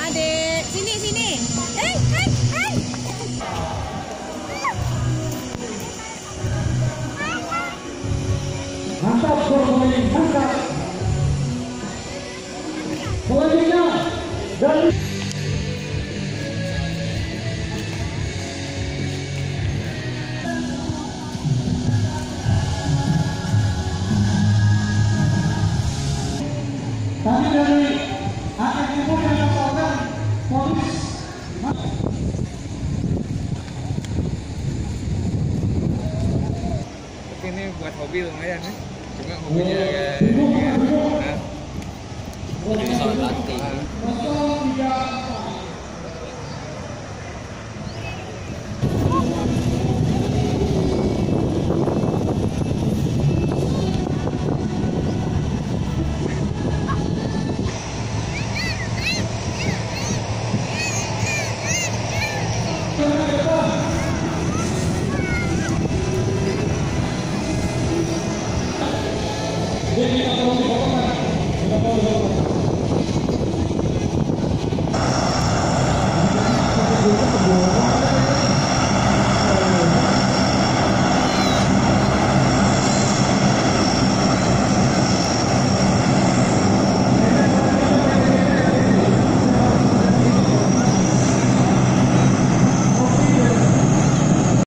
Adek, sini sini. Mantap, pemain mantap. Selanjutnya dari kami dari AKK Timur yang melaporkan polis. Tapi ini buat hobi lumayan ya. Cuma hobinya agak Jadi soal latih. Jadi kita tolong dibawakan.